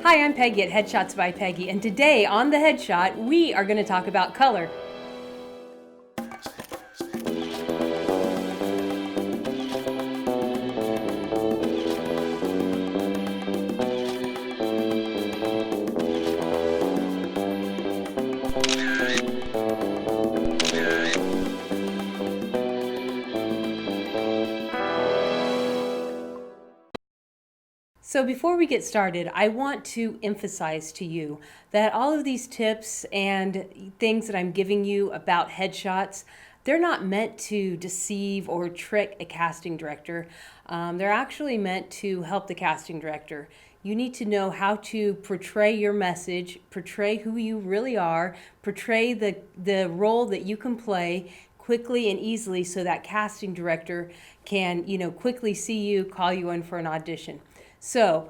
Hi, I'm Peggy at Headshots by Peggy, and today on the Headshot, we are going to talk about color. So before we get started, I want to emphasize to you that all of these tips and things that I'm giving you about headshots, they're not meant to deceive or trick a casting director. They're actually meant to help the casting director. You need to know how to portray your message, portray who you really are, portray the role that you can play quickly and easily so that casting director can, quickly see you, call you in for an audition. So,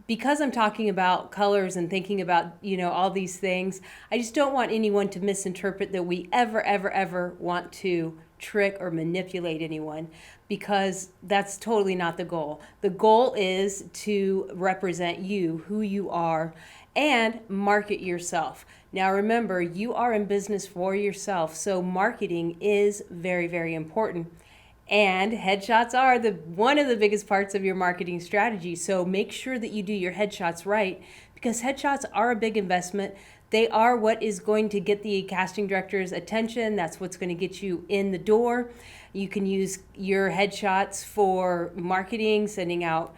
because I'm talking about colors and thinking about, all these things, I just don't want anyone to misinterpret that we ever want to trick or manipulate anyone, because that's totally not the goal. The goal is to represent you, who you are, and market yourself. Now remember, you are in business for yourself, so marketing is very important. And headshots are one of the biggest parts of your marketing strategy. So make sure that you do your headshots right, because headshots are a big investment. They are what is going to get the casting director's attention. That's what's going to get you in the door. You can use your headshots for marketing, sending out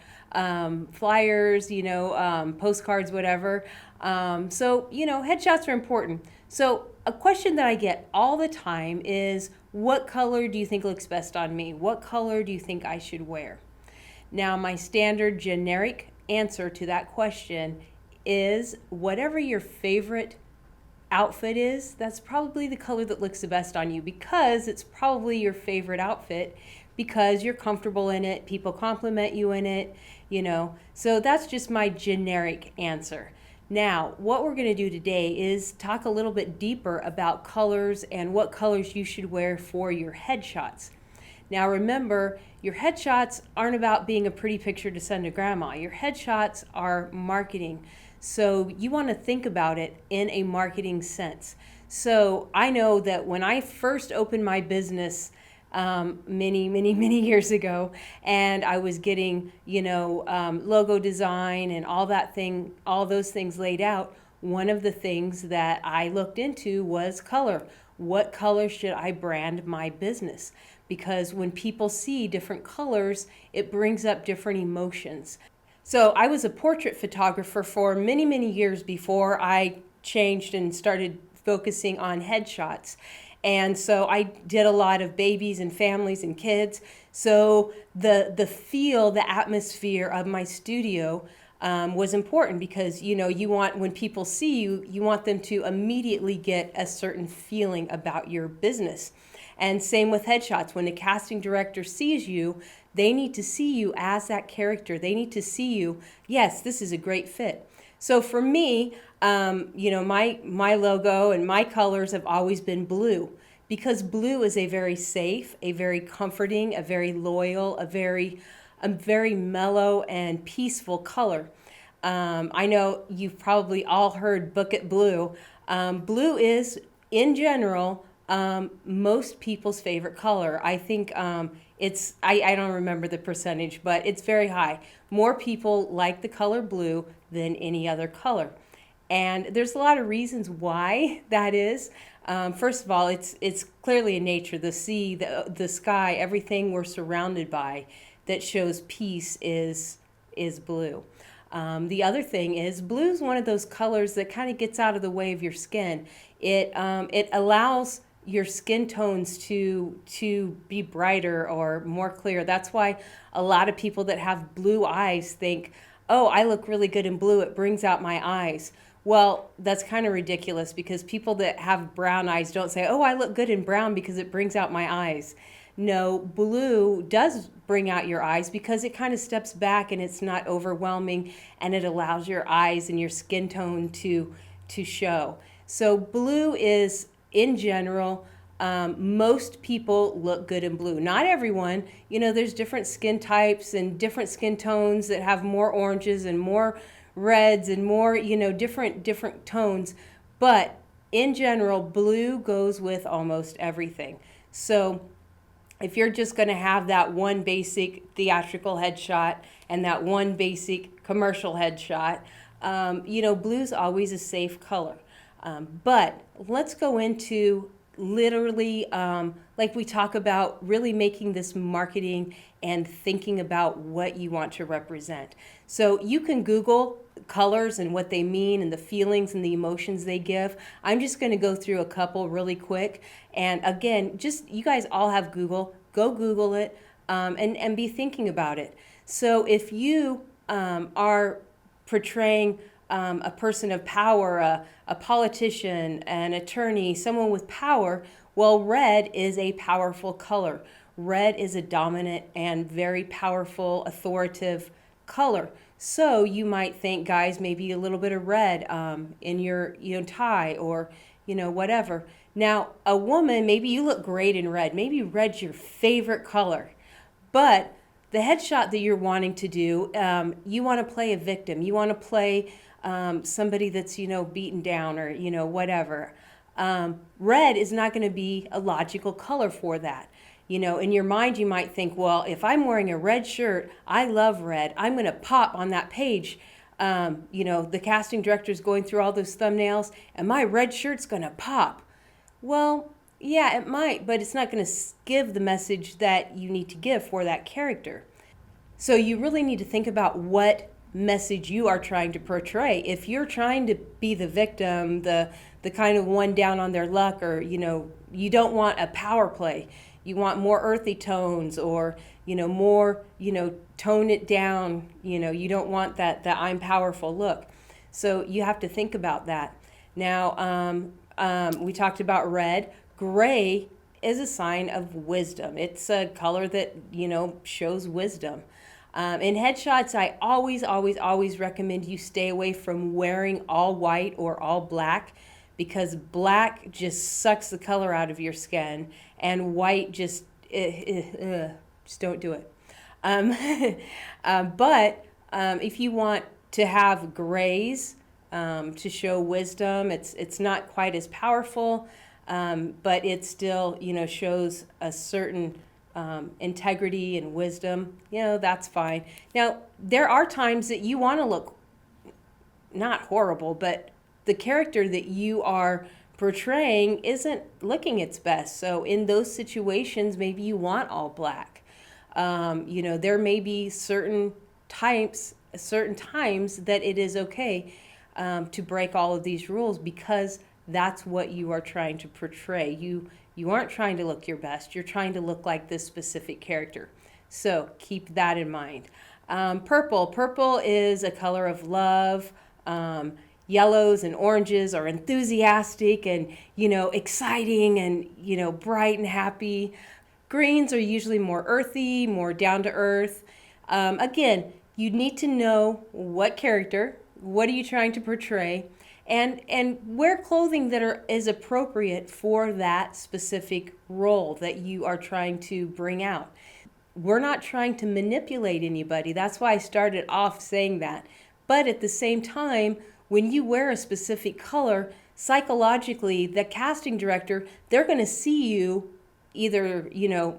flyers, postcards, whatever. Headshots are important. So a question that I get all the time is, what color do you think looks best on me? What color do you think I should wear? Now, my standard generic answer to that question is whatever your favorite outfit is, that's probably the color that looks the best on you, because it's probably your favorite outfit, because you're comfortable in it, people compliment you in it, So that's just my generic answer. Now, what we're going to do today is talk a little bit deeper about colors and what colors you should wear for your headshots. Now remember, your headshots aren't about being a pretty picture to send to grandma. Your headshots are marketing. So you want to think about it in a marketing sense. So I know that when I first opened my business many years ago, and I was getting, logo design and all those things laid out, one of the things that I looked into was color. What color should I brand my business? Because when people see different colors, it brings up different emotions. So I was a portrait photographer for many years before I changed and started focusing on headshots. And so I did a lot of babies and families and kids. So the feel, the atmosphere of my studio was important, because, you want, when people see you, you want them to immediately get a certain feeling about your business. And same with headshots. When the casting director sees you, they need to see you as that character. They need to see you, yes, this is a great fit. So for me, my logo and my colors have always been blue, because blue is a very safe, a very comforting, a very loyal, a very mellow and peaceful color. I know you've probably all heard "book it blue." Blue is, in general, most people's favorite color. I think I don't remember the percentage, but it's very high. More people like the color blue than any other color. And there's a lot of reasons why that is. First of all, it's clearly in nature. The sea, the sky, everything we're surrounded by that shows peace is blue. The other thing is, blue is one of those colors that kind of gets out of the way of your skin. It allows your skin tones to be brighter or more clear. That's why a lot of people that have blue eyes think, oh, I look really good in blue, it brings out my eyes. Well, that's kind of ridiculous, because people that have brown eyes don't say, oh, I look good in brown because it brings out my eyes. No, blue does bring out your eyes, because it kind of steps back and it's not overwhelming, and it allows your eyes and your skin tone to show. So blue is, in general, Most people look good in blue. Not everyone. There's different skin types and different skin tones that have more oranges and more reds and more, different tones. But in general, blue goes with almost everything. So if you're just going to have that one basic theatrical headshot and that one basic commercial headshot, blue's always a safe color. But let's go into literally, like we talk about, really making this marketing and thinking about what you want to represent. So you can Google colors and what they mean and the feelings and the emotions they give. I'm just going to go through a couple really quick. And again, just you guys all have Google. Go Google it, and be thinking about it. So if you are portraying a person of power, a politician, an attorney, someone with power, well, red is a powerful color. Red is a dominant and very powerful, authoritative color. So you might think, guys, maybe a little bit of red in your tie or whatever. Now, a woman, maybe you look great in red. Maybe red's your favorite color. But the headshot that you're wanting to do, you want to play a victim. You want to play somebody that's, beaten down or, whatever. Red is not going to be a logical color for that. In your mind, you might think, well, if I'm wearing a red shirt, I love red, I'm going to pop on that page. The casting director's going through all those thumbnails, and my red shirt's going to pop. Well, yeah, it might, but it's not going to give the message that you need to give for that character. So you really need to think about what message you are trying to portray. If you're trying to be the victim, the kind of one down on their luck, or, you don't want a power play. You want more earthy tones or, more, tone it down. You don't want that I'm powerful look. So you have to think about that. Now, we talked about red. Gray is a sign of wisdom. It's a color that, shows wisdom. In headshots, I always recommend you stay away from wearing all white or all black, because black just sucks the color out of your skin, and white just don't do it. But if you want to have grays to show wisdom, it's not quite as powerful, but it still shows a certain integrity and wisdom. That's fine. Now there are times that you want to look not horrible, but the character that you are portraying isn't looking its best. So in those situations, maybe you want all black. There may be certain times that it is okay to break all of these rules, because that's what you are trying to portray. You aren't trying to look your best. You're trying to look like this specific character. So keep that in mind. Purple is a color of love. Yellows and oranges are enthusiastic and, exciting and, bright and happy. Greens are usually more earthy, more down to earth. Again, you need to know what character, what are you trying to portray, and wear clothing that is appropriate for that specific role that you are trying to bring out. We're not trying to manipulate anybody. That's why I started off saying that. But at the same time, when you wear a specific color, psychologically, the casting director, they're going to see you either,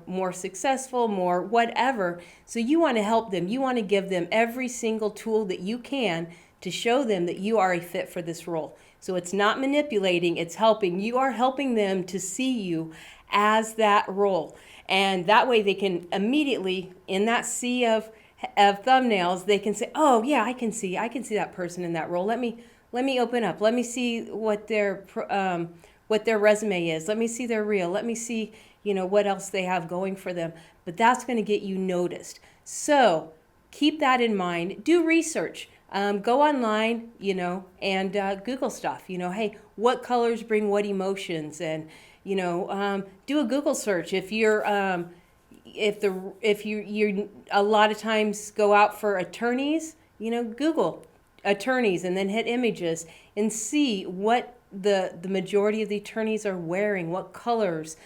more successful, more whatever. So you want to help them. You want to give them every single tool that you can to show them that you are a fit for this role. So it's not manipulating, it's helping. You are helping them to see you as that role. And that way they can immediately, in that sea of thumbnails, they can say, oh yeah, I can see that person in that role. Let me open up. Let me see what their resume is. Let me see their reel. Let me see, what else they have going for them. But that's going to get you noticed. So keep that in mind. Do research. Go online, and Google stuff. Hey, what colors bring what emotions? And, do a Google search. If you're if you a lot of times go out for attorneys, Google attorneys and then hit images and see what the majority of the attorneys are wearing, what colors.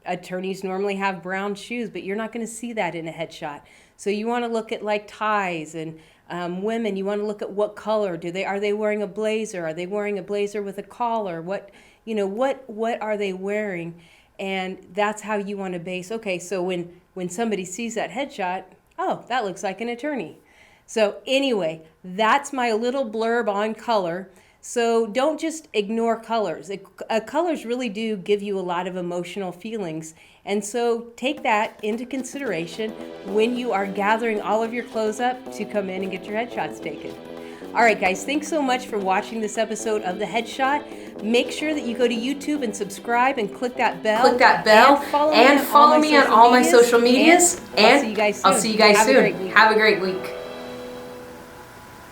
Attorneys normally have brown shoes, but you're not going to see that in a headshot. So you want to look at like ties, and women, you want to look at what color are they wearing a blazer? Are they wearing a blazer with a collar? What are they wearing? And that's how you want to base. Okay, so when somebody sees that headshot, oh, that looks like an attorney. So anyway, that's my little blurb on color. So don't just ignore colors. Colors really do give you a lot of emotional feelings. And so take that into consideration when you are gathering all of your clothes up to come in and get your headshots taken. All right, guys, thanks so much for watching this episode of The Headshot. Make sure that you go to YouTube and subscribe and click that bell. And follow me on all my social medias. And I'll see you guys soon. Have a great week.